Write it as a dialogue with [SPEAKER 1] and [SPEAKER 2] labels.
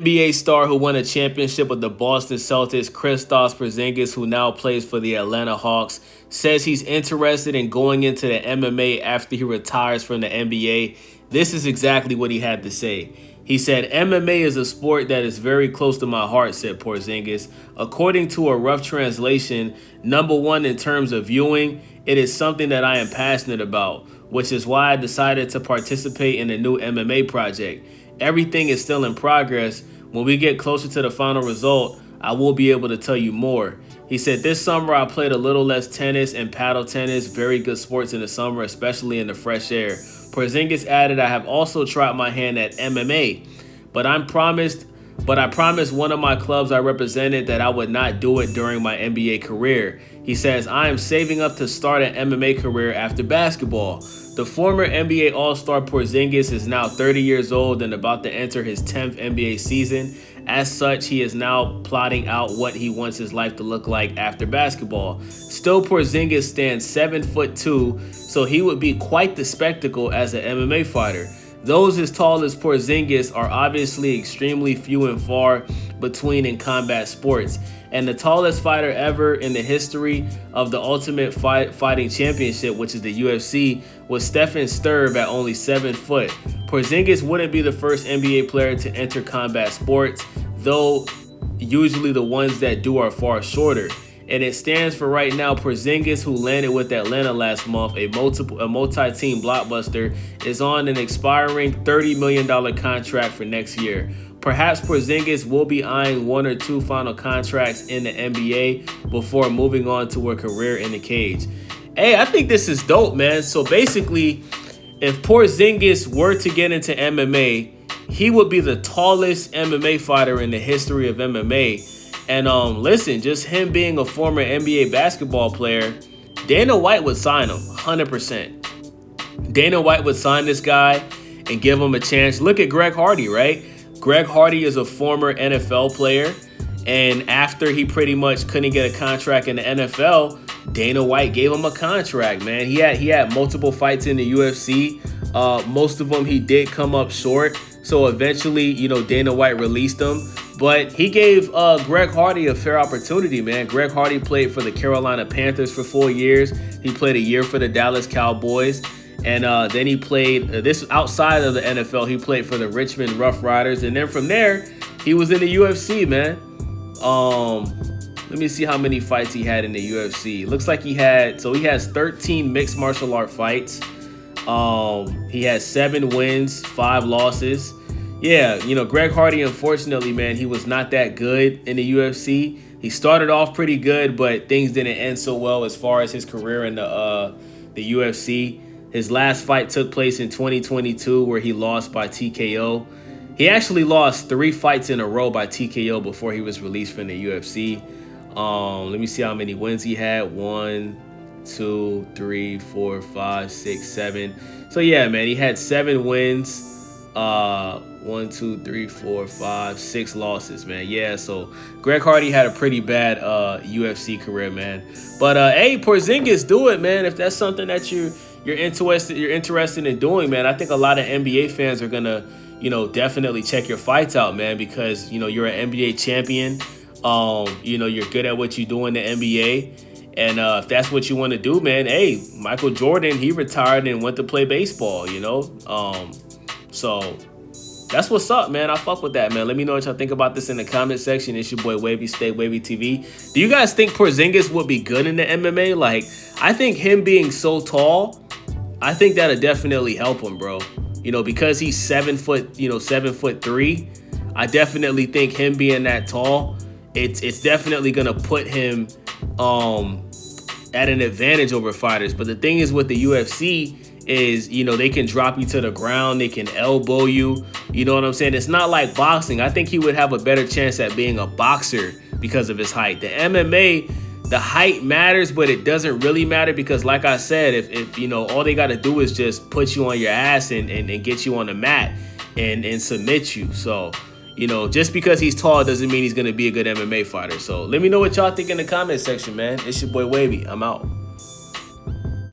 [SPEAKER 1] NBA star who won a championship with the Boston Celtics, Kristaps Porzingis, who now plays for the Atlanta Hawks, says he's interested in going into the MMA after he retires from the NBA. This is exactly what he had to say. He said, "MMA is a sport that is very close to my heart," said Porzingis. According to a rough translation, number one in terms of viewing, it is something that I am passionate about, which is why I decided to participate in a new MMA project. Everything is still in progress. When we get closer to the final result, I will be able to tell you more. He said, "This summer I played a little less tennis and paddle tennis, very good sports in the summer, especially in the fresh air." Porzingis added, "I have also tried my hand at MMA, but I promised one of my clubs I represented that I would not do it during my NBA career." He says, "I am saving up to start an MMA career after basketball." The former NBA All-Star Porzingis is now 30 years old and about to enter his 10th NBA season. As such, he is now plotting out what he wants his life to look like after basketball. Still, Porzingis stands 7'2", so he would be quite the spectacle as an MMA fighter. Those as tall as Porzingis are obviously extremely few and far between in combat sports, and the tallest fighter ever in the history of the Ultimate Fighting Championship, which is the UFC, was Stephen Sturb at only 7 foot. Porzingis wouldn't be the first NBA player to enter combat sports, though usually the ones that do are far shorter. And it stands for right now, Porzingis, who landed with Atlanta last month, a multi-team blockbuster, is on an expiring $30 million contract for next year. Perhaps Porzingis will be eyeing one or two final contracts in the NBA before moving on to a career in the cage. Hey, I think this is dope, man. So basically, if Porzingis were to get into MMA, he would be the tallest MMA fighter in the history of MMA. And listen, just him being a former NBA basketball player, Dana White would sign him 100%. Dana White would sign this guy and give him a chance. Look at Greg Hardy, right? Greg Hardy is a former NFL player, and after he pretty much couldn't get a contract in the NFL, Dana White gave him a contract, man. He had multiple fights in the UFC. Most of them he did come up short. So eventually, Dana White released him. But he gave Greg Hardy a fair opportunity, man. Greg Hardy played for the Carolina Panthers for 4 years. He played a year for the Dallas Cowboys. And then he played, this outside of the NFL, he played for the Richmond Rough Riders. And then from there, he was in the UFC, man. Let me see how many fights he had in the UFC. Looks like he has 13 mixed martial art fights. He has 7 wins, 5 losses. Yeah, Greg Hardy, unfortunately, man, he was not that good in the UFC. He started off pretty good, but things didn't end so well as far as his career in the UFC. His last fight took place in 2022 where he lost by TKO. He actually lost 3 fights in a row by TKO before he was released from the UFC. Let me see how many wins he had. 1, 2, 3, 4, 5, 6, 7. So yeah, man, he had 7 wins. 1, 2, 3, 4, 5, 6 losses, man. Yeah, so Greg Hardy had a pretty bad UFC career, man. But hey, Porzingis, do it, man. If that's something that you're interested in doing, man. I think a lot of NBA fans are gonna, definitely check your fights out, man, because you're an NBA champion. You're good at what you do in the NBA. And if that's what you want to do, man, hey, Michael Jordan, he retired and went to play baseball, So that's what's up, man. I fuck with that, man. Let me know what y'all think about this in the comment section. It's your boy Wavy, Stay Wavy TV. Do you guys think Porzingis would be good in the MMA? Like, I think him being so tall, I think that'll definitely help him, bro. Because he's 7 foot, 7'3". I definitely think him being that tall, it's definitely gonna put him at an advantage over fighters. But the thing is with the UFC is, they can drop you to the ground, they can elbow you. You know what I'm saying? It's not like boxing. I think he would have a better chance at being a boxer because of his height. The MMA, the height matters, but it doesn't really matter because, like I said, if all they got to do is just put you on your ass and get you on the mat and submit you. So, just because he's tall doesn't mean he's going to be a good MMA fighter. So let me know what y'all think in the comment section, man. It's your boy Wavy. I'm out.